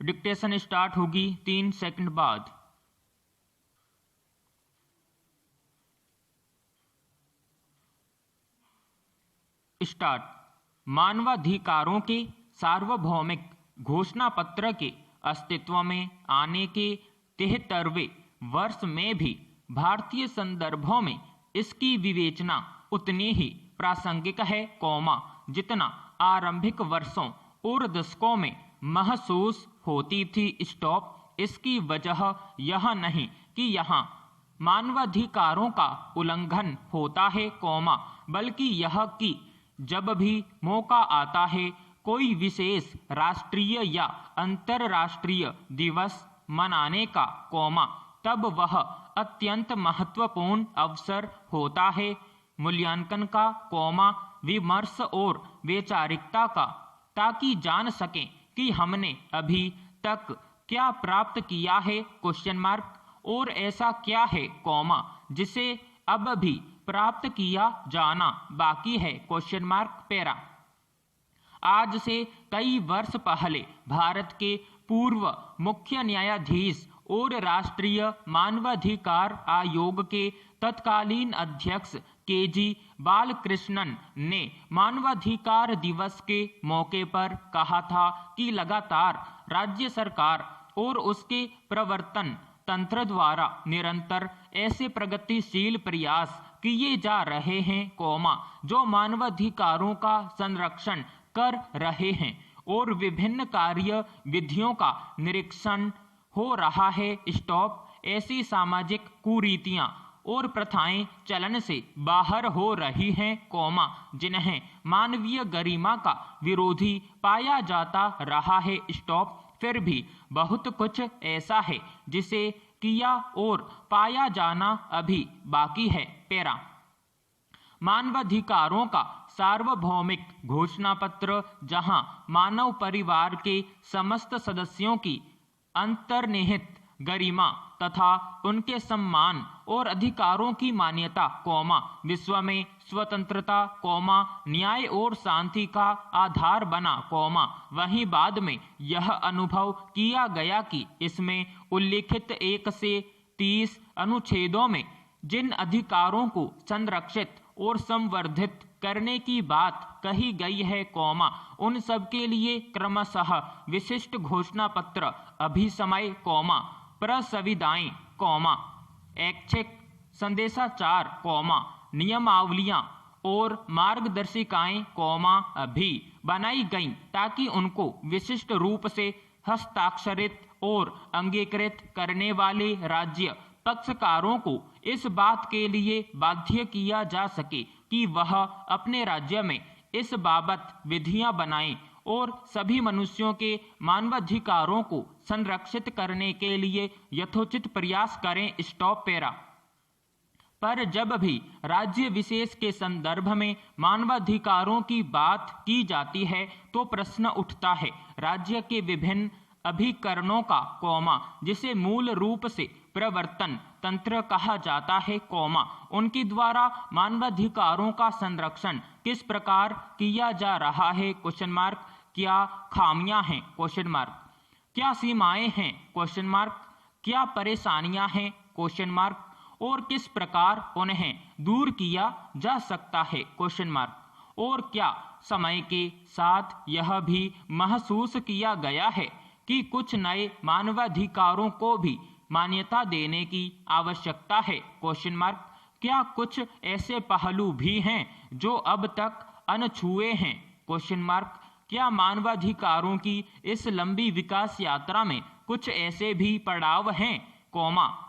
Dictation start होगी 3 second बाद। Start. मानवाधिकारों के सार्वभौमिक घोषणा पत्र के अस्तित्व में आने के 73वें वर्ष में भी भारतीय संदर्भों में इसकी विवेचना उतनी ही प्रासंगिक है, जितना आरंभिक वर्षों और दशकों में महसूस होती थी। स्टॉप। इसकी वजह यह नहीं कि यहाँ मानवाधिकारों का उल्लंघन होता है, बल्कि यह कि जब भी मौका आता है कोई विशेष राष्ट्रीय या अंतर्राष्ट्रीय दिवस मनाने का, तब वह अत्यंत महत्वपूर्ण अवसर होता है मूल्यांकन का, विमर्श और वैचारिकता का, ताकि जान सकें कि हमने अभी तक क्या प्राप्त किया है, और ऐसा क्या है, जिसे अब भी प्राप्त किया जाना बाकी है, पैरा। आज से कई वर्ष पहले भारत के पूर्व मुख्य न्यायाधीश और राष्ट्रीय मानवाधिकार आयोग के तत्कालीन अध्यक्ष के.जी. बालकृष्णन ने मानवाधिकार दिवस के मौके पर कहा था कि लगातार राज्य सरकार और उसके प्रवर्तन तंत्र द्वारा निरंतर ऐसे प्रगतिशील प्रयास किए जा रहे हैं, जो मानवाधिकारों का संरक्षण कर रहे हैं और विभिन्न कार्य विधियों का निरीक्षण हो रहा है। स्टॉप। ऐसी सामाजिक कुरीतियां और प्रथाएं चलन से बाहर हो रही हैं, जिन्हें मानवीय गरिमा का विरोधी पाया जाता रहा है। स्टॉप। फिर भी बहुत कुछ ऐसा है जिसे किया और पाया जाना अभी बाकी है, पैरा। मानवाधिकारों का सार्वभौमिक घोषणा पत्र, जहां मानव परिवार के समस्त सदस्यों की अंतर्निहित गरिमा तथा उनके सम्मान और अधिकारों की मान्यता, विश्व में स्वतंत्रता, न्याय और शांति का आधार बना, वहीं बाद में यह अनुभव किया गया कि इसमें उल्लिखित 1 से 30 अनुच्छेदों में जिन अधिकारों को संरक्षित और संवर्धित करने की बात कही गई है, उन सब के लिए क्रमशः विशिष्ट घोषणा पत्र, अभिसमय, प्रसविदाएं, ऐच्छिक संदेशाचार, नियमावलियां और मार्गदर्शिकाएं, अभी बनाई गईं ताकि उनको विशिष्ट रूप से हस्ताक्षरित और अंगीकृत करने वाले राज्य पक्षकारों को इस बात के लिए बाध्य किया जा सके कि वह अपने राज्य में इस बाबत विधियां बनाएं और सभी मनुष्यों के मानवाधिकारों को संरक्षित करने के लिए यथोचित प्रयास करें। Stop, para. पर जब भी राज्य विशेष के संदर्भ में मानवाधिकारों की बात की जाती है तो प्रश्न उठता है राज्य के विभिन्न अभिकरणों का, जिसे मूल रूप से प्रवर्तन तंत्र कहा जाता है, उनके द्वारा मानवाधिकारों का संरक्षण किस प्रकार किया जा रहा है, क्या खामियां हैं, क्या सीमाएं हैं, क्या परेशानियां हैं, और किस प्रकार उन्हें दूर किया जा सकता है, और क्या समय के साथ यह भी महसूस किया गया है कि कुछ नए मानवाधिकारों को भी मान्यता देने की आवश्यकता है, क्या कुछ ऐसे पहलू भी हैं जो अब तक अनछुए हैं, क्या मानवाधिकारों की इस लंबी विकास यात्रा में कुछ ऐसे भी पड़ाव हैं,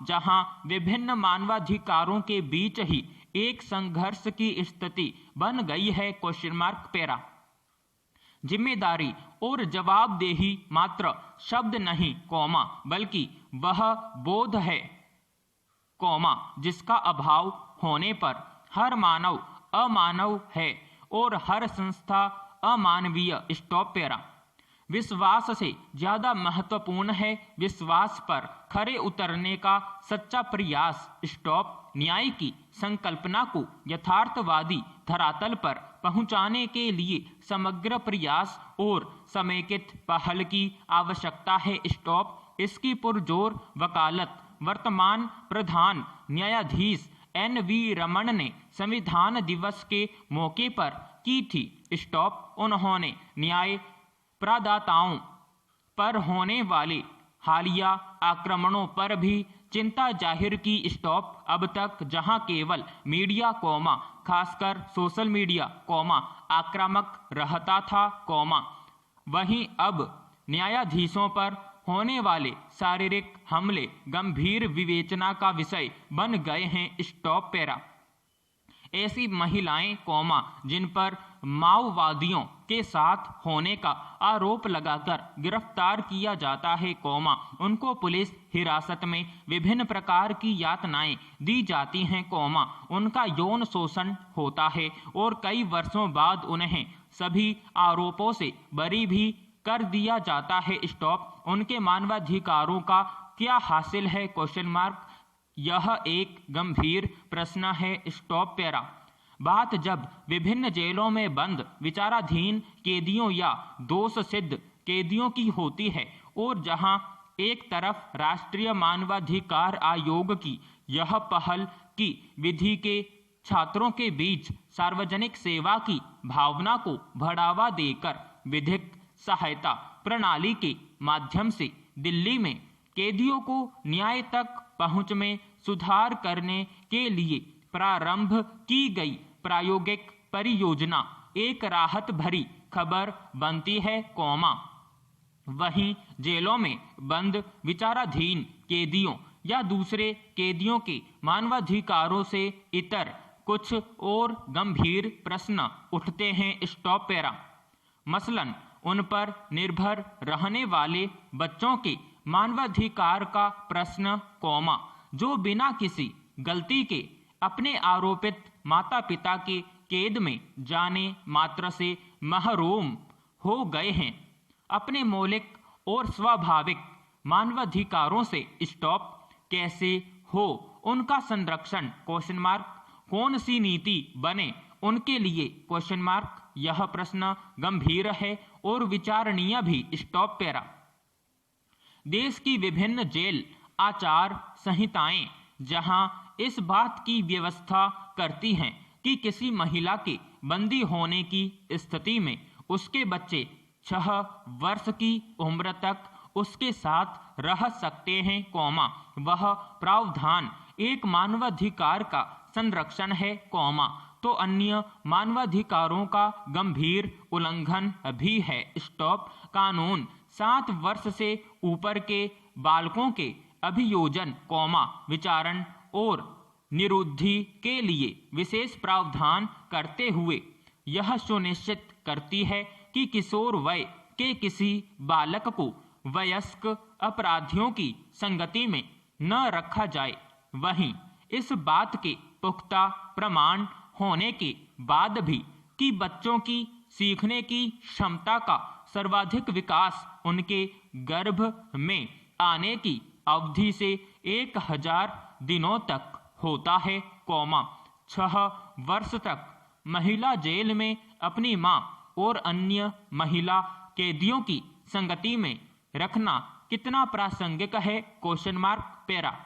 जहां विभिन्न मानवाधिकारों के बीच ही एक संघर्ष की स्थिति बन गई है, पैरा। जिम्मेदारी और जवाबदेही मात्र शब्द नहीं, बल्कि वह बोध है, जिसका अभाव होने पर हर मानव अमानव है और हर संस्था अमानवीय। Stop, para. विश्वास से ज्यादा महत्वपूर्ण है विश्वास पर खरे उतरने का सच्चा प्रयास। स्टॉप। न्याय की संकल्पना को यथार्थवादी धरातल पर पहुंचाने के लिए समग्र प्रयास और समेकित पहल की आवश्यकता है। स्टॉप। इसकी पुरजोर वकालत वर्तमान प्रधान न्यायाधीश NV रमन ने संविधान दिवस के मौके पर की थी। स्टॉप। उन्होंने न्याय प्रदाताओं पर होने वाले हालिया आक्रमणों पर भी चिंता जाहिर की। स्टॉप। अब तक जहां केवल मीडिया खासकर सोशल मीडिया आक्रामक रहता था वहीं अब न्यायाधीशों पर होने वाले शारीरिक हमले गंभीर विवेचना का विषय बन गए हैं। Stop para. ऐसी महिलाएं जिन पर माओवादियों के साथ होने का आरोप लगाकर गिरफ्तार किया जाता है उनको पुलिस हिरासत में विभिन्न प्रकार की यातनाएं दी जाती हैं उनका यौन शोषण होता है और कई वर्षों बाद उन्हें सभी आरोपों से बरी भी कर दिया जाता है। स्टॉप। उनके मानवाधिकारों का क्या हासिल है? यह एक गंभीर प्रश्न है। Stop para. बात जब विभिन्न जेलों में बंद विचाराधीन कैदियों या दोष सिद्ध कैदियों की होती है और जहां एक तरफ राष्ट्रीय मानवाधिकार आयोग की यह पहल की विधि के छात्रों के बीच सार्वजनिक सेवा की भावना को बढ़ावा देकर विधिक सहायता प्रणाली के माध्यम से दिल्ली में कैदियों को न्याय तक पहुंच में सुधार करने के लिए प्रारंभ की गई प्रायोगिक परियोजना एक राहत भरी खबर बनती है वहीं जेलों में बंद विचाराधीन कैदियों या दूसरे कैदियों के मानवाधिकारों से इतर कुछ और गंभीर प्रश्न उठते हैं। Stop para. मसलन उन पर निर्भर रहने वाले बच्चों के मानवाधिकार का प्रश्न जो बिना किसी गलती के अपने आरोपित माता पिता के कैद में जाने मात्र से महरूम हो गए हैं अपने मौलिक और स्वाभाविक मानवाधिकारों से। स्टॉप। कैसे हो उनका संरक्षण? कौन सी नीति बने उनके लिए? यह प्रश्न गंभीर है और विचारणीय भी। Stop para. देश की विभिन्न जेल आचार संहिताएं जहां इस बात की व्यवस्था करती हैं कि किसी महिला के बंदी होने की स्थिति में उसके बच्चे 6 वर्ष की उम्र तक उसके साथ रह सकते हैं वह प्रावधान एक मानवाधिकार का संरक्षण है तो अन्य मानवाधिकारों का गंभीर उल्लंघन भी है। स्टॉप। कानून 7 वर्ष से ऊपर के बालकों के अभियोजन विचारण और निरुद्धि के लिए विशेष प्रावधान करते हुए यह सुनिश्चित करती है कि किशोर वय के किसी बालक को वयस्क अपराधियों की संगति में न रखा जाए। वहीं इस बात के पुख्ता प्रमाण होने के बाद भी कि बच्चों की सीखने की क्षमता का सर्वाधिक विकास उनके गर्भ में आने की अवधि से 1000 दिनों तक होता है 6 वर्ष तक महिला जेल में अपनी मां और अन्य महिला कैदियों की संगति में रखना कितना प्रासंगिक है? पैरा।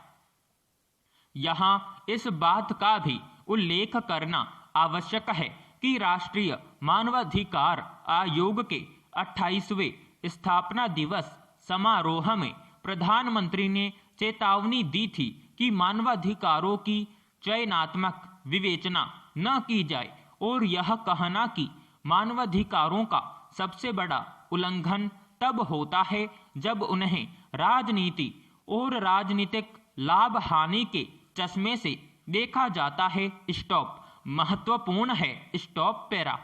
यहाँ इस बात का भी उल्लेख करना आवश्यक है कि राष्ट्रीय मानवाधिकार आयोग के 28वें स्थापना दिवस समारोह में प्रधानमंत्री ने चेतावनी दी थी कि मानवाधिकारों की चयनात्मक विवेचना न की जाए और यह कहना कि मानवाधिकारों का सबसे बड़ा उल्लंघन तब होता है जब उन्हें राजनीति और राजनीतिक लाभ हानि के चश्मे से देखा जाता है। स्टॉप। महत्वपूर्ण है। Stop para.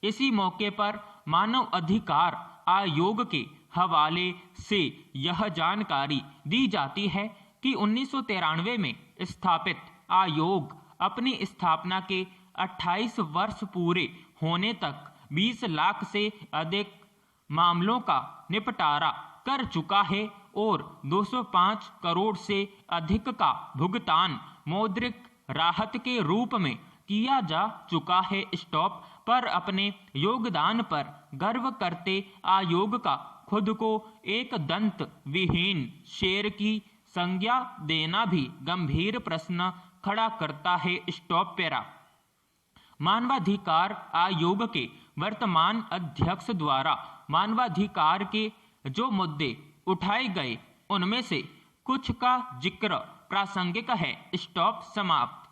इसी मौके पर मानव अधिकार आयोग के हवाले से यह जानकारी दी जाती है कि 1993 में स्थापित आयोग अपनी स्थापना के 28 वर्ष पूरे होने तक 20 लाख से अधिक मामलों का निपटारा कर चुका है और 205 करोड़ से अधिक का भुगतान मौद्रिक राहत के रूप में किया जा चुका है स्टॉप, पर अपने योगदान पर गर्व करते आयोग का खुद को एक दंत विहीन शेर की संज्ञा देना भी गंभीर प्रश्न खड़ा करता है। Stop para. मानवाधिकार आयोग के वर्तमान अध्यक्ष द्वारा मानवाधिकार के जो मुद्दे उठाए गए उनमें से कुछ का जिक्र प्रासंगिक है। स्टॉप समाप्त।